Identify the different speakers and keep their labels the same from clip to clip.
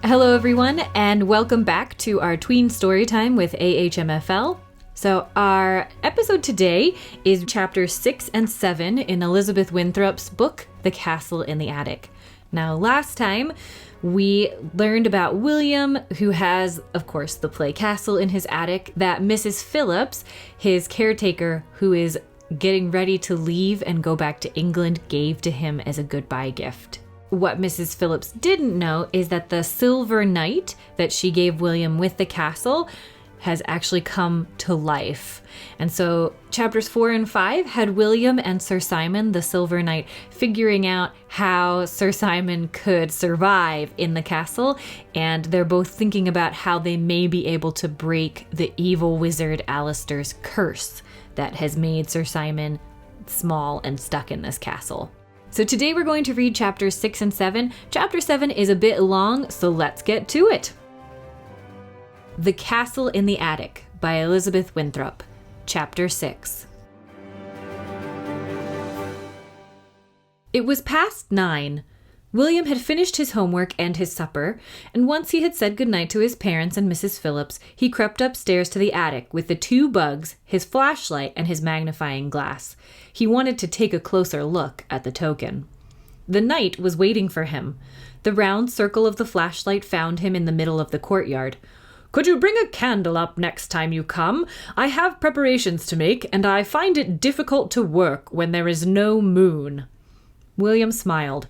Speaker 1: Hello everyone, and welcome back to our Tween Storytime with AHMFL. So our episode today is chapters 6 and 7 in Elizabeth Winthrop's book, The Castle in the Attic. Now last time we learned about William, who has, of course, the play castle in his attic, that Mrs. Phillips, his caretaker, who is getting ready to leave and go back to England, gave to him as a goodbye gift. What Mrs. Phillips didn't know is that the silver knight that she gave William with the castle has actually come to life. And so chapters 4 and 5 had William and Sir Simon, the silver knight, figuring out how Sir Simon could survive in the castle. And they're both thinking about how they may be able to break the evil wizard Alistair's curse that has made Sir Simon small and stuck in this castle. So today we're going to read chapters 6 and 7. Chapter 7 is a bit long, so let's get to it. The Castle in the Attic by Elizabeth Winthrop. Chapter 6. It was past 9. William had finished his homework and his supper, and once he had said goodnight to his parents and Mrs. Phillips, he crept upstairs to the attic with the 2 bugs, his flashlight, and his magnifying glass. He wanted to take a closer look at the token. The knight was waiting for him. The round circle of the flashlight found him in the middle of the courtyard. "Could you bring a candle up next time you come? I have preparations to make, and I find it difficult to work when there is no moon." William smiled.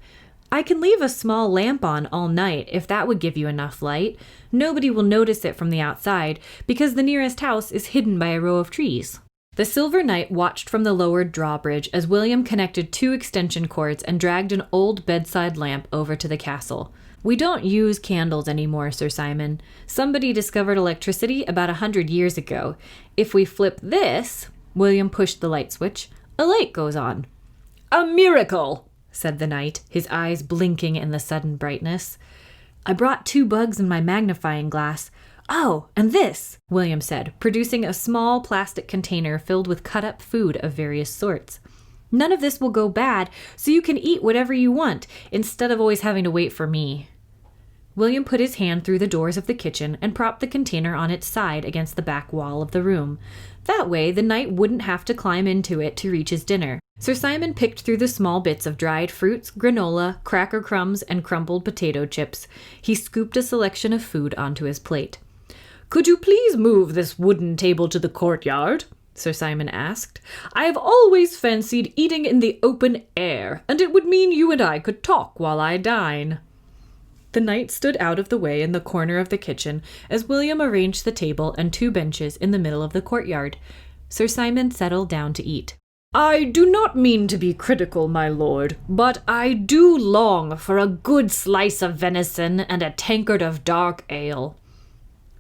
Speaker 1: "I can leave a small lamp on all night if that would give you enough light. Nobody will notice it from the outside because the nearest house is hidden by a row of trees." The Silver Knight watched from the lowered drawbridge as William connected 2 extension cords and dragged an old bedside lamp over to the castle. "We don't use candles anymore, Sir Simon. Somebody discovered electricity about 100 years ago. If we flip this," William pushed the light switch, "a light goes on." "A miracle!" said the knight, his eyes blinking in the sudden brightness. "I brought 2 bugs in my magnifying glass. Oh, and this," William said, producing a small plastic container filled with cut-up food of various sorts. "None of this will go bad, so you can eat whatever you want, instead of always having to wait for me." William put his hand through the doors of the kitchen and propped the container on its side against the back wall of the room. That way, the knight wouldn't have to climb into it to reach his dinner. Sir Simon picked through the small bits of dried fruits, granola, cracker crumbs, and crumbled potato chips. He scooped a selection of food onto his plate. "Could you please move this wooden table to the courtyard?" Sir Simon asked. "I have always fancied eating in the open air, and it would mean you and I could talk while I dine." The knight stood out of the way in the corner of the kitchen as William arranged the table and 2 benches in the middle of the courtyard. Sir Simon settled down to eat. "I do not mean to be critical, my lord, but I do long for a good slice of venison and a tankard of dark ale."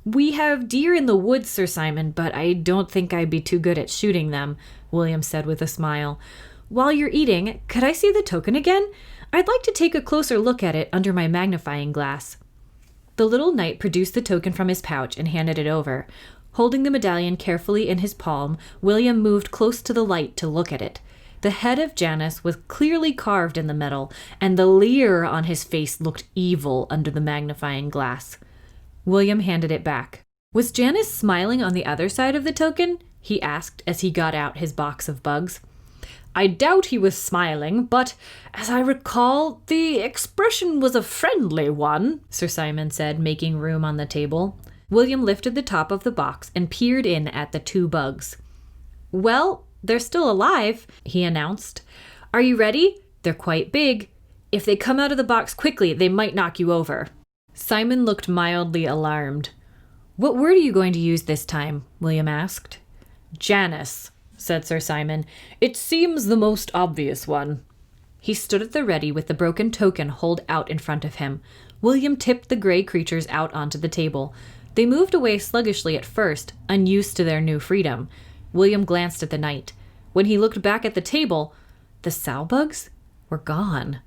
Speaker 1: "We have deer in the woods, Sir Simon, but I don't think I'd be too good at shooting them," William said with a smile. "While you're eating, could I see the token again? I'd like to take a closer look at it under my magnifying glass." The little knight produced the token from his pouch and handed it over. Holding the medallion carefully in his palm, William moved close to the light to look at it. The head of Janus was clearly carved in the metal, and the leer on his face looked evil under the magnifying glass. William handed it back. "Was Janus smiling on the other side of the token?" he asked as he got out his box of bugs. "I doubt he was smiling, but, as I recall, the expression was a friendly one," Sir Simon said, making room on the table. William lifted the top of the box and peered in at the 2 bugs. "Well, they're still alive," he announced. "Are you ready? They're quite big. If they come out of the box quickly, they might knock you over." Simon looked mildly alarmed. "What word are you going to use this time?" William asked. "Janus," said Sir Simon. "It seems the most obvious one." He stood at the ready with the broken token holed out in front of him. William tipped the gray creatures out onto the table. They moved away sluggishly at first, unused to their new freedom. William glanced at the knight. When he looked back at the table, the sowbugs were gone.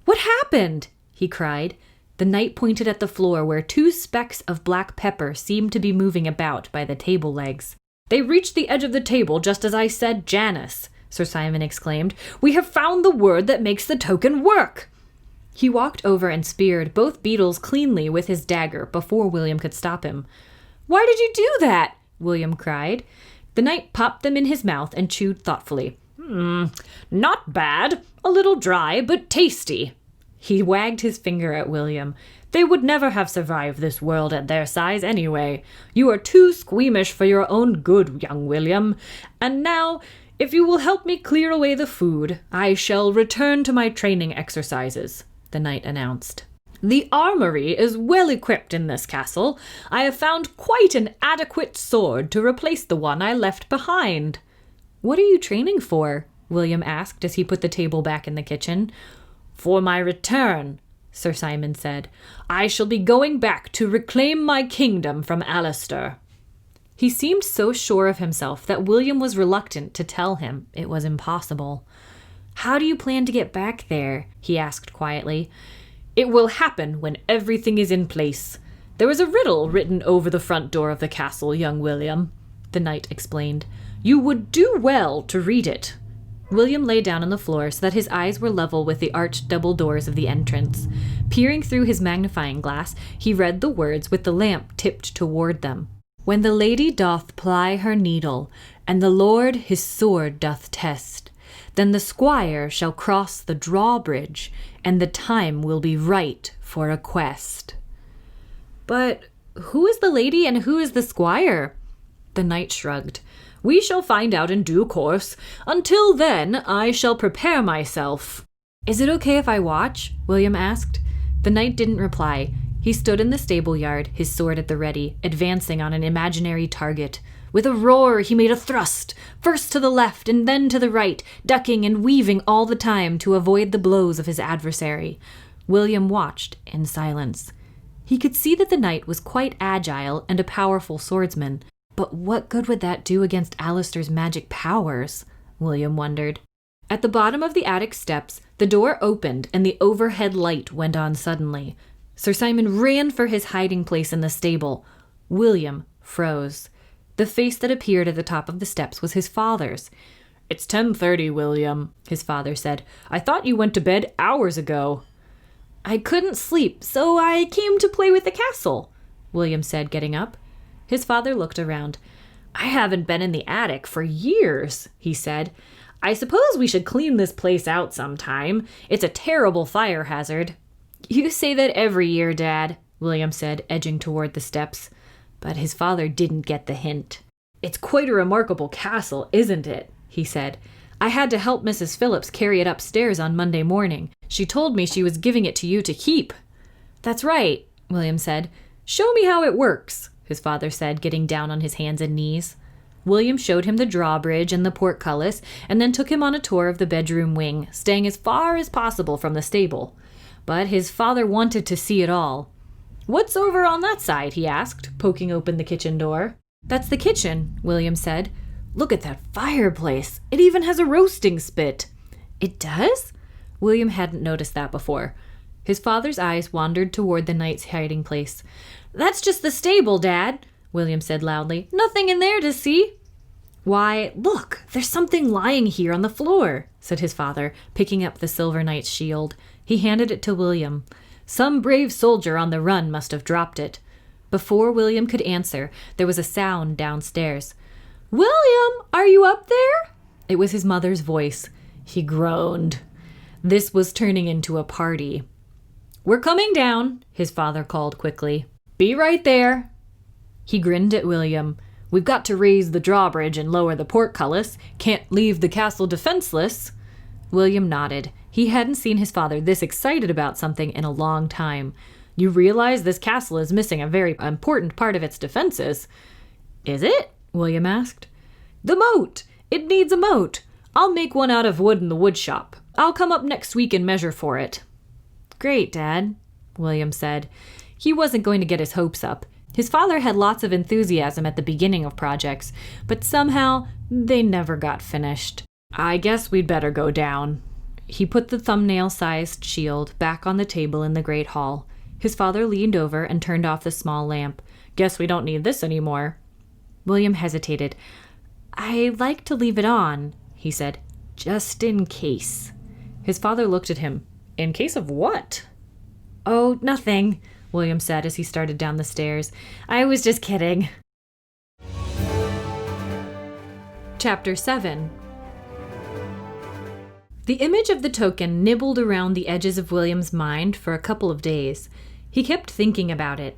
Speaker 1: "What happened?" he cried. The knight pointed at the floor where 2 specks of black pepper seemed to be moving about by the table legs. "They reached the edge of the table just as I said Janus," Sir Simon exclaimed. "We have found the word that makes the token work." He walked over and speared both beetles cleanly with his dagger before William could stop him. "Why did you do that?" William cried. The knight popped them in his mouth and chewed thoughtfully. Not bad. A little dry, but tasty." He wagged his finger at William. "They would never have survived this world at their size anyway. You are too squeamish for your own good, young William. And now, if you will help me clear away the food, I shall return to my training exercises," the knight announced. "The armory is well equipped in this castle. I have found quite an adequate sword to replace the one I left behind." "What are you training for?" William asked as he put the table back in the kitchen. "For my return," Sir Simon said. "I shall be going back to reclaim my kingdom from Alistair." He seemed so sure of himself that William was reluctant to tell him it was impossible. "How do you plan to get back there?" he asked quietly. "It will happen when everything is in place. There is a riddle written over the front door of the castle, young William," the knight explained. "You would do well to read it." William lay down on the floor so that his eyes were level with the arched double doors of the entrance. Peering through his magnifying glass, he read the words with the lamp tipped toward them. "When the lady doth ply her needle, and the lord his sword doth test, then the squire shall cross the drawbridge, and the time will be right for a quest." "But who is the lady and who is the squire?" The knight shrugged. "We shall find out in due course. Until then, I shall prepare myself." "Is it okay if I watch?" William asked. The knight didn't reply. He stood in the stable yard, his sword at the ready, advancing on an imaginary target. With a roar, he made a thrust, first to the left and then to the right, ducking and weaving all the time to avoid the blows of his adversary. William watched in silence. He could see that the knight was quite agile and a powerful swordsman. But what good would that do against Alistair's magic powers? William wondered. At the bottom of the attic steps, the door opened and the overhead light went on suddenly. Sir Simon ran for his hiding place in the stable. William froze. The face that appeared at the top of the steps was his father's. "It's 10:30, William," his father said. "I thought you went to bed hours ago." "I couldn't sleep, so I came to play with the castle," William said, getting up. His father looked around. "I haven't been in the attic for years," he said. "I suppose we should clean this place out sometime. It's a terrible fire hazard." "You say that every year, Dad," William said, edging toward the steps. But his father didn't get the hint. "It's quite a remarkable castle, isn't it?" he said. "I had to help Mrs. Phillips carry it upstairs on Monday morning. She told me she was giving it to you to keep." "That's right," William said. "Show me how it works," his father said, getting down on his hands and knees. William showed him the drawbridge and the portcullis, and then took him on a tour of the bedroom wing, staying as far as possible from the stable. But his father wanted to see it all. "What's over on that side?" he asked, poking open the kitchen door. "That's the kitchen," William said. "Look at that fireplace. It even has a roasting spit." "It does?" William hadn't noticed that before. His father's eyes wandered toward the knight's hiding place. "That's just the stable, Dad," William said loudly. "Nothing in there to see." "Why, look, there's something lying here on the floor," said his father, picking up the silver knight's shield. He handed it to William. Some brave soldier on the run must have dropped it. Before William could answer, there was a sound downstairs. "William, are you up there?" It was his mother's voice. He groaned. This was turning into a party. "We're coming down," his father called quickly. "Be right there." He grinned at William. "We've got to raise the drawbridge and lower the portcullis. Can't leave the castle defenseless." William nodded. He hadn't seen his father this excited about something in a long time. "You realize this castle is missing a very important part of its defenses." "Is it?" William asked. "The moat. It needs a moat. I'll make one out of wood in the wood shop. I'll come up next week and measure for it." "Great, Dad," William said. He wasn't going to get his hopes up. His father had lots of enthusiasm at the beginning of projects, but somehow they never got finished. "I guess we'd better go down." He put the thumbnail-sized shield back on the table in the great hall. His father leaned over and turned off the small lamp. "Guess we don't need this anymore." William hesitated. "I'd like to leave it on," he said, "just in case." His father looked at him. In case of what? Oh, nothing, William said as he started down the stairs. I was just kidding. Chapter 7. The image of the token nibbled around the edges of William's mind for a couple of days. He kept thinking about it.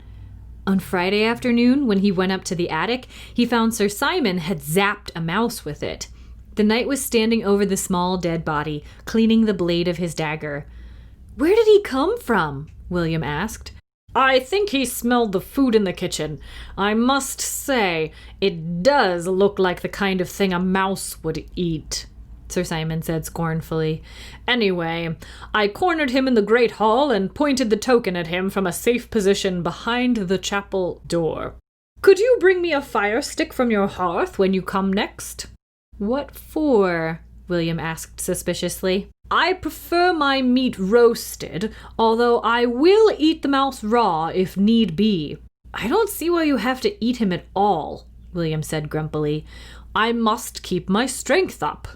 Speaker 1: On Friday afternoon, when he went up to the attic, he found Sir Simon had zapped a mouse with it. The knight was standing over the small dead body, cleaning the blade of his dagger. "Where did he come from?" William asked. "I think he smelled the food in the kitchen. I must say, it does look like the kind of thing a mouse would eat," Sir Simon said scornfully. "Anyway, I cornered him in the great hall and pointed the token at him from a safe position behind the chapel door. Could you bring me a fire stick from your hearth when you come next?" "What for?" William asked suspiciously. "I prefer my meat roasted, although I will eat the mouse raw if need be." "I don't see why you have to eat him at all," William said grumpily. "I must keep my strength up."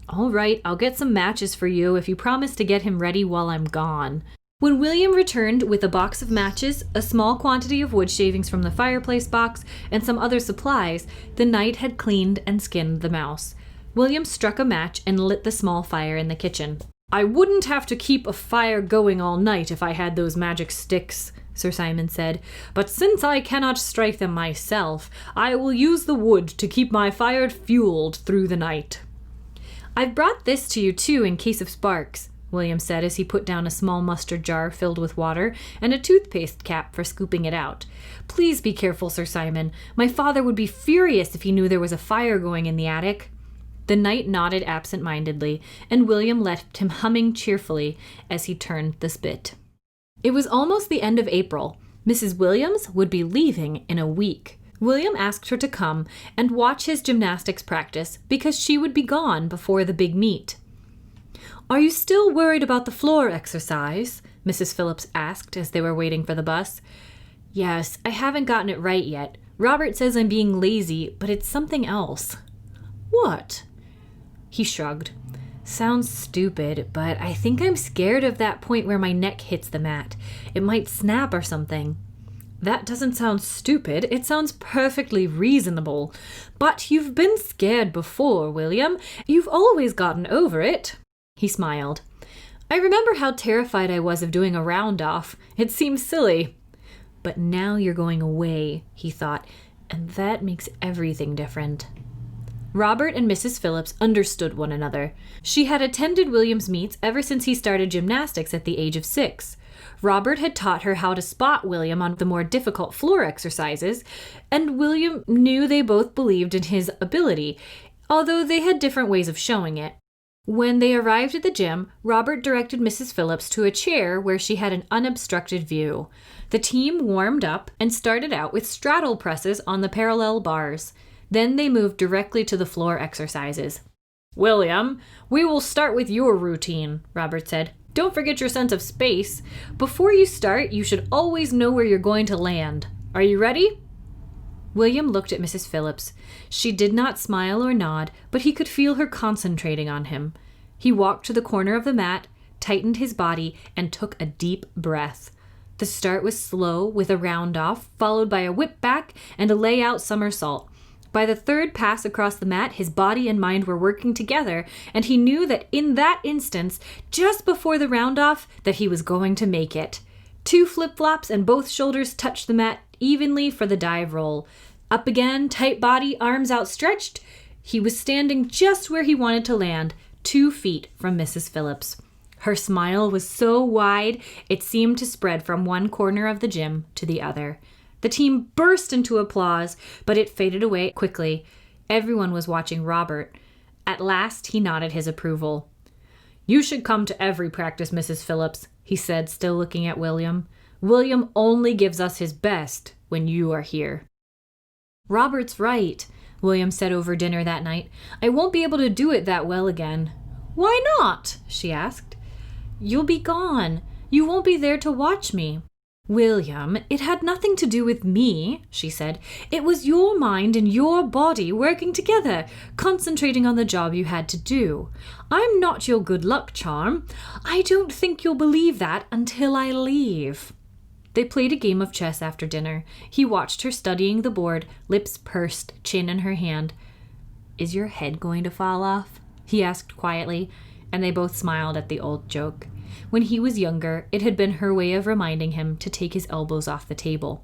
Speaker 1: "All right, I'll get some matches for you if you promise to get him ready while I'm gone." When William returned with a box of matches, a small quantity of wood shavings from the fireplace box, and some other supplies, the knight had cleaned and skinned the mouse. William struck a match and lit the small fire in the kitchen. "I wouldn't have to keep a fire going all night if I had those magic sticks," Sir Simon said, "but since I cannot strike them myself, I will use the wood to keep my fire fueled through the night." "I've brought this to you, too, in case of sparks," William said as he put down a small mustard jar filled with water and a toothpaste cap for scooping it out. "Please be careful, Sir Simon. My father would be furious if he knew there was a fire going in the attic." The knight nodded absent-mindedly, and William left him humming cheerfully as he turned the spit. It was almost the end of April. Mrs. Williams would be leaving in a week. William asked her to come and watch his gymnastics practice because she would be gone before the big meet. "Are you still worried about the floor exercise?" Mrs. Phillips asked as they were waiting for the bus. "Yes, I haven't gotten it right yet. Robert says I'm being lazy, but it's something else." "What?" He shrugged. "Sounds stupid, but I think I'm scared of that point where my neck hits the mat. It might snap or something." "That doesn't sound stupid. It sounds perfectly reasonable. But you've been scared before, William. You've always gotten over it." He smiled. "I remember how terrified I was of doing a round-off. It seems silly." "But now you're going away," he thought, "and that makes everything different." Robert and Mrs. Phillips understood one another. She had attended William's meets ever since he started gymnastics at the age of 6. Robert had taught her how to spot William on the more difficult floor exercises, and William knew they both believed in his ability, although they had different ways of showing it. When they arrived at the gym, Robert directed Mrs. Phillips to a chair where she had an unobstructed view. The team warmed up and started out with straddle presses on the parallel bars. Then they moved directly to the floor exercises. "William, we will start with your routine," Robert said. "Don't forget your sense of space. Before you start, you should always know where you're going to land. Are you ready?" William looked at Mrs. Phillips. She did not smile or nod, but he could feel her concentrating on him. He walked to the corner of the mat, tightened his body, and took a deep breath. The start was slow, with a round-off, followed by a whip back and a lay-out somersault. By the third pass across the mat, his body and mind were working together, and he knew that in that instance, just before the round-off, that he was going to make it. 2 flip-flops and both shoulders touched the mat evenly for the dive roll. Up again, tight body, arms outstretched. He was standing just where he wanted to land, 2 feet from Mrs. Phillips. Her smile was so wide, it seemed to spread from one corner of the gym to the other. The team burst into applause, but it faded away quickly. Everyone was watching Robert. At last, he nodded his approval. "You should come to every practice, Mrs. Phillips," he said, still looking at William. "William only gives us his best when you are here." "Robert's right," William said over dinner that night. "I won't be able to do it that well again." "Why not?" she asked. "You'll be gone. You won't be there to watch me." William, it had nothing to do with me, she said. It was your mind and your body working together, concentrating on the job you had to do. I'm not your good luck charm. I don't think you'll believe that until I leave. They played a game of chess after dinner. He watched her studying the board, lips pursed, chin in her hand. Is your head going to fall off? He asked quietly, and they both smiled at the old joke. When he was younger, it had been her way of reminding him to take his elbows off the table.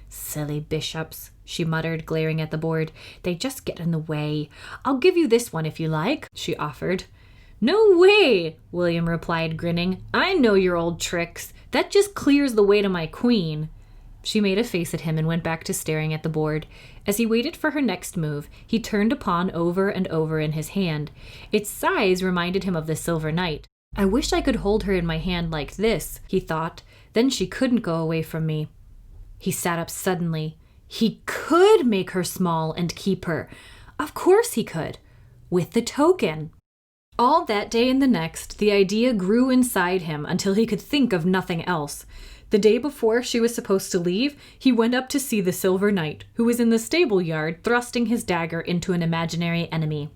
Speaker 1: Silly bishops, she muttered, glaring at the board. They just get in the way. I'll give you this one if you like, she offered. No way, William replied, grinning. I know your old tricks. That just clears the way to my queen. She made a face at him and went back to staring at the board. As he waited for her next move, he turned a pawn over and over in his hand. Its size reminded him of the silver knight. I wish I could hold her in my hand like this, he thought. Then she couldn't go away from me. He sat up suddenly. He could make her small and keep her. Of course he could. With the token. All that day and the next, the idea grew inside him until he could think of nothing else. The day before she was supposed to leave, he went up to see the Silver Knight, who was in the stable yard thrusting his dagger into an imaginary enemy.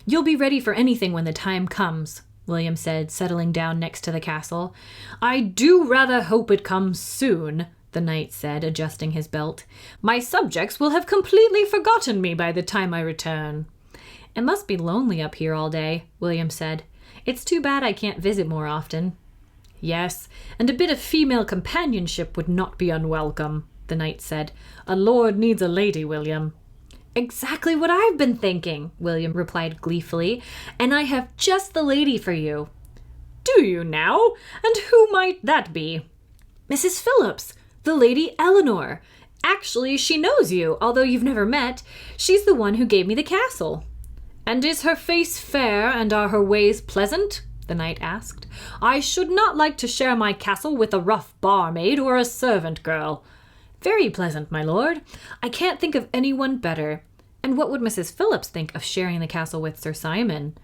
Speaker 1: You'll be ready for anything when the time comes, William said, settling down next to the castle. I do rather hope it comes soon, the knight said, adjusting his belt. My subjects will have completely forgotten me by the time I return. It must be lonely up here all day, William said. It's too bad I can't visit more often. Yes, and a bit of female companionship would not be unwelcome, the knight said. A lord needs a lady, William. Exactly what I've been thinking, William replied gleefully, and I have just the lady for you. Do you now? And who might that be? Mrs. Phillips, the Lady Eleanor. Actually, she knows you, although you've never met. She's the one who gave me the castle. And is her face fair, and are her ways pleasant? The knight asked. I should not like to share my castle with a rough barmaid or a servant girl. Very pleasant, my lord. I can't think of anyone better. And what would Mrs. Phillips think of sharing the castle with Sir Simon?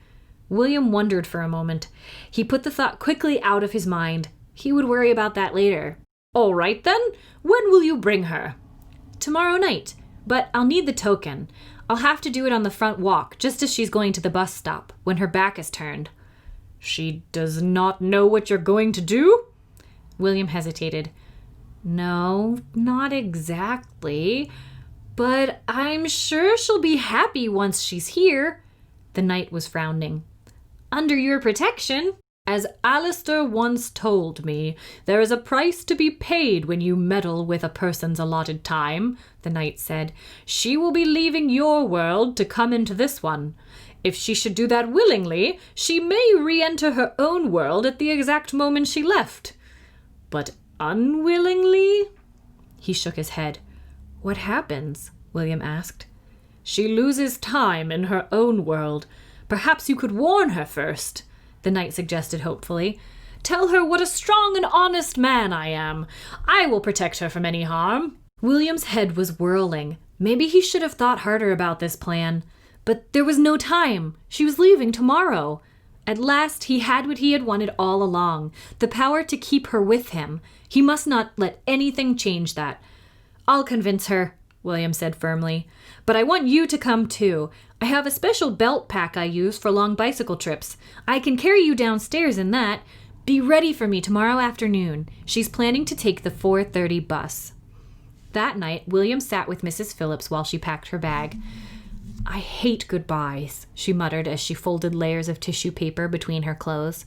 Speaker 1: William wondered for a moment. He put the thought quickly out of his mind. He would worry about that later. All right, then. When will you bring her? Tomorrow night. But I'll need the token. I'll have to do it on the front walk, just as she's going to the bus stop, when her back is turned. She does not know what you're going to do? William hesitated. No, not exactly. But I'm sure she'll be happy once she's here. The knight was frowning. Under your protection. As Alistair once told me, there is a price to be paid when you meddle with a person's allotted time, the knight said. She will be leaving your world to come into this one. If she should do that willingly, she may re-enter her own world at the exact moment she left. But unwillingly? He shook his head. What happens? William asked. She loses time in her own world. Perhaps you could warn her first, the knight suggested hopefully. Tell her what a strong and honest man I am. I will protect her from any harm. William's head was whirling. Maybe he should have thought harder about this plan. But there was no time. She was leaving tomorrow. At last he had what he had wanted all along, the power to keep her with him. He must not let anything change that. I'll convince her, William said firmly. But I want you to come too. I have a special belt pack I use for long bicycle trips. I can carry you downstairs in that. Be ready for me tomorrow afternoon. She's planning to take the 4:30 bus. That night, William sat with Mrs. Phillips while she packed her bag. I hate goodbyes, she muttered as she folded layers of tissue paper between her clothes.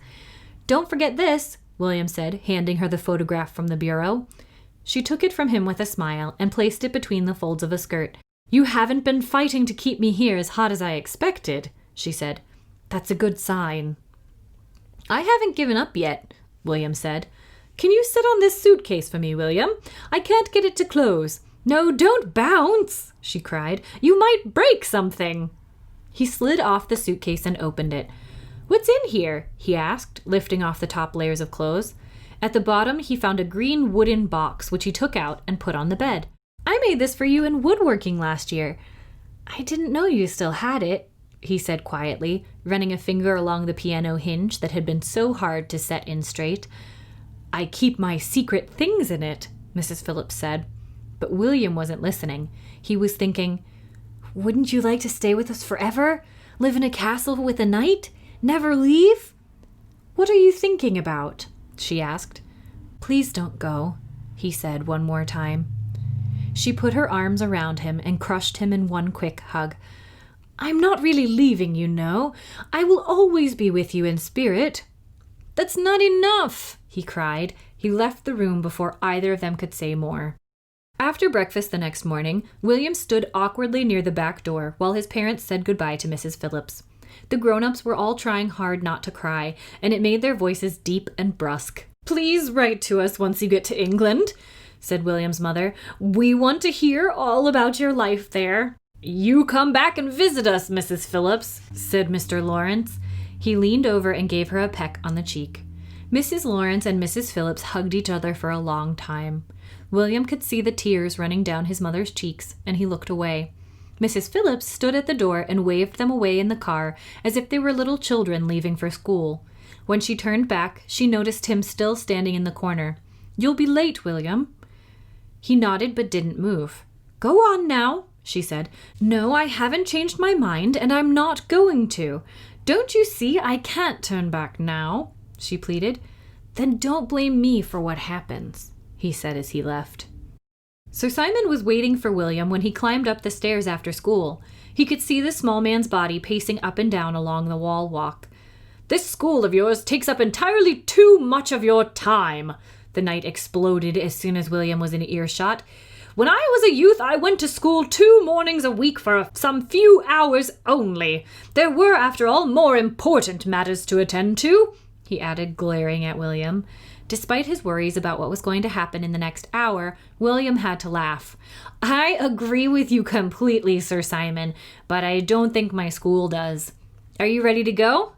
Speaker 1: Don't forget this, William said, handing her the photograph from the bureau. She took it from him with a smile and placed it between the folds of a skirt. You haven't been fighting to keep me here as hot as I expected, she said. That's a good sign. I haven't given up yet, William said. Can you sit on this suitcase for me, William? I can't get it to close. No, don't bounce, she cried. You might break something. He slid off the suitcase and opened it. What's in here? He asked, lifting off the top layers of clothes. At the bottom, he found a green wooden box, which he took out and put on the bed. I made this for you in woodworking last year. I didn't know you still had it, he said quietly, running a finger along the piano hinge that had been so hard to set in straight. I keep my secret things in it, Mrs. Phillips said. But William wasn't listening. He was thinking, wouldn't you like to stay with us forever? Live in a castle with a knight? Never leave? What are you thinking about? She asked. Please don't go, he said one more time. She put her arms around him and crushed him in one quick hug. I'm not really leaving, you know. I will always be with you in spirit. That's not enough, he cried. He left the room before either of them could say more. After breakfast the next morning, William stood awkwardly near the back door while his parents said goodbye to Mrs. Phillips. The grown-ups were all trying hard not to cry, and it made their voices deep and brusque. Please write to us once you get to England, said William's mother. We want to hear all about your life there. You come back and visit us, Mrs. Phillips, said Mr. Lawrence. He leaned over and gave her a peck on the cheek. Mrs. Lawrence and Mrs. Phillips hugged each other for a long time. William could see the tears running down his mother's cheeks, and he looked away. Mrs. Phillips stood at the door and waved them away in the car as if they were little children leaving for school. When she turned back, she noticed him still standing in the corner. You'll be late, William. He nodded but didn't move. Go on now, she said. No, I haven't changed my mind, and I'm not going to. Don't you see I can't turn back now? She pleaded. Then don't blame me for what happens, he said as he left. Sir Simon was waiting for William when he climbed up the stairs after school. He could see the small man's body pacing up and down along the wall walk. This school of yours takes up entirely too much of your time, the knight exploded as soon as William was in earshot. When I was a youth, I went to school 2 mornings a week for some few hours only. There were, after all, more important matters to attend to, he added, glaring at William. Despite his worries about what was going to happen in the next hour, William had to laugh. I agree with you completely, Sir Simon, but I don't think my school does. Are you ready to go?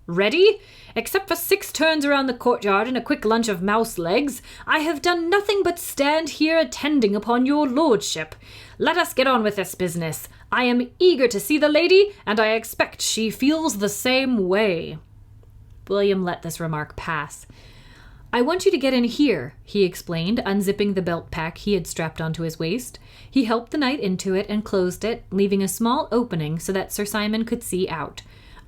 Speaker 1: Ready? Except for 6 turns around the courtyard and a quick lunch of mouse legs, I have done nothing but stand here attending upon your lordship. Let us get on with this business. I am eager to see the lady, and I expect she feels the same way. William let this remark pass. I want you to get in here, he explained, unzipping the belt pack he had strapped onto his waist. He helped the knight into it and closed it, leaving a small opening so that Sir Simon could see out.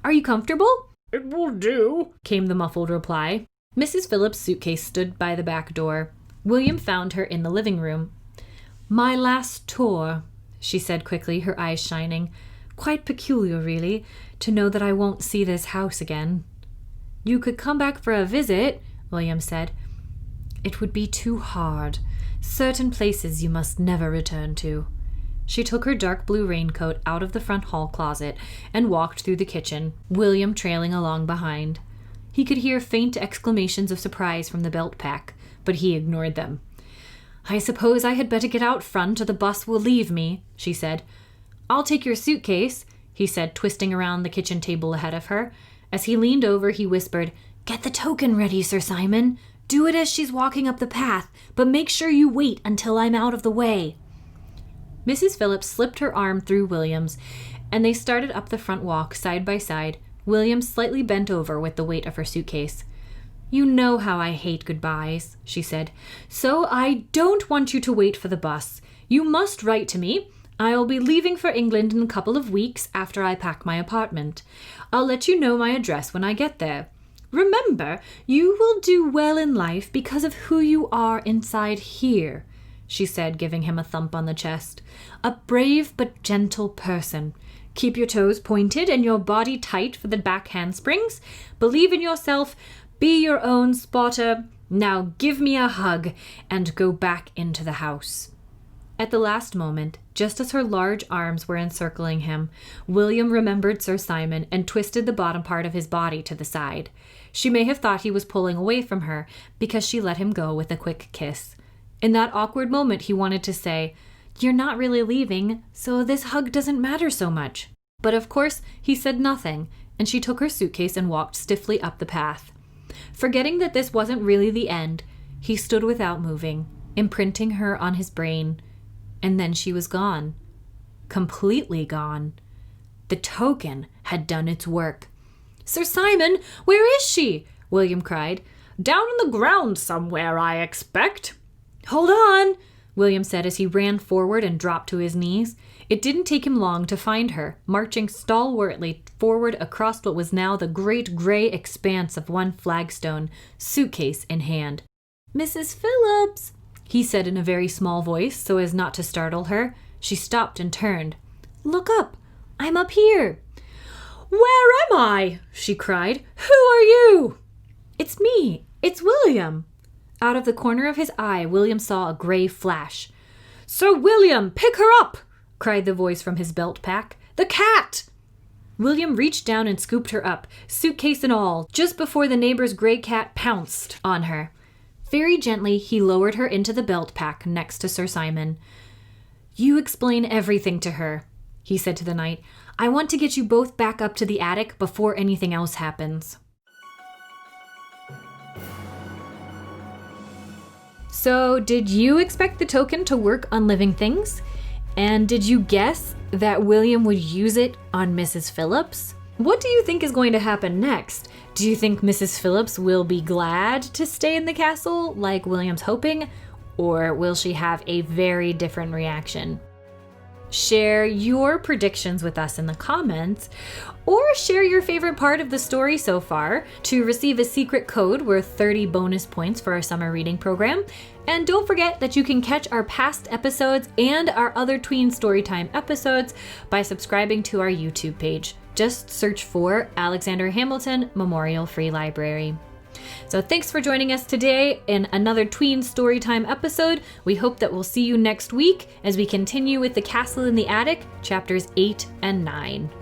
Speaker 1: Are you comfortable? It will do, came the muffled reply. Mrs. Phillips' suitcase stood by the back door. William found her in the living room. My last tour, she said quickly, her eyes shining. Quite peculiar, really, to know that I won't see this house again. You could come back for a visit, William said. It would be too hard. Certain places you must never return to. She took her dark blue raincoat out of the front hall closet and walked through the kitchen, William trailing along behind. He could hear faint exclamations of surprise from the belt pack, but he ignored them. I suppose I had better get out front or the bus will leave me, she said. I'll take your suitcase, he said, twisting around the kitchen table ahead of her. As he leaned over, he whispered, Get the token ready, Sir Simon. Do it as she's walking up the path, but make sure you wait until I'm out of the way. Mrs. Phillips slipped her arm through William's, and they started up the front walk side by side, William slightly bent over with the weight of her suitcase. You know how I hate goodbyes, she said, so I don't want you to wait for the bus. You must write to me. I'll be leaving for England in a couple of weeks after I pack my apartment. I'll let you know my address when I get there. Remember, you will do well in life because of who you are inside here, she said, giving him a thump on the chest. A brave but gentle person. Keep your toes pointed and your body tight for the back handsprings. Believe in yourself. Be your own spotter. Now give me a hug and go back into the house. At the last moment, just as her large arms were encircling him, William remembered Sir Simon and twisted the bottom part of his body to the side. She may have thought he was pulling away from her because she let him go with a quick kiss. In that awkward moment, he wanted to say, You're not really leaving, so this hug doesn't matter so much. But of course, he said nothing, and she took her suitcase and walked stiffly up the path. Forgetting that this wasn't really the end, he stood without moving, imprinting her on his brain. And then she was gone. Completely gone. The token had done its work. Sir Simon, where is she? William cried. Down in the ground somewhere, I expect." "Hold on," William said as he ran forward and dropped to his knees. It didn't take him long to find her, marching stalwartly forward across what was now the great gray expanse of one flagstone, suitcase in hand. "Mrs. Phillips," he said in a very small voice so as not to startle her. She stopped and turned. "Look up. I'm up here." "Where am I?" she cried. "Who are you?" "It's me. It's William." Out of the corner of his eye, William saw a gray flash. "Sir William, pick her up!" cried the voice from his belt pack. "The cat!" William reached down and scooped her up, suitcase and all, just before the neighbor's gray cat pounced on her. Very gently, he lowered her into the belt pack next to Sir Simon. "You explain everything to her," he said to the knight. "I want to get you both back up to the attic before anything else happens." So, did you expect the token to work on living things? And did you guess that William would use it on Mrs. Phillips? What do you think is going to happen next? Do you think Mrs. Phillips will be glad to stay in the castle like William's hoping? Or will she have a very different reaction? Share your predictions with us in the comments, or share your favorite part of the story so far to receive a secret code worth 30 bonus points for our summer reading program. And don't forget that you can catch our past episodes and our other Tween Storytime episodes by subscribing to our YouTube page. Just search for Alexander Hamilton Memorial Free Library. So thanks for joining us today in another Tween Storytime episode. We hope that we'll see you next week as we continue with The Castle in the Attic, chapters 8 and 9.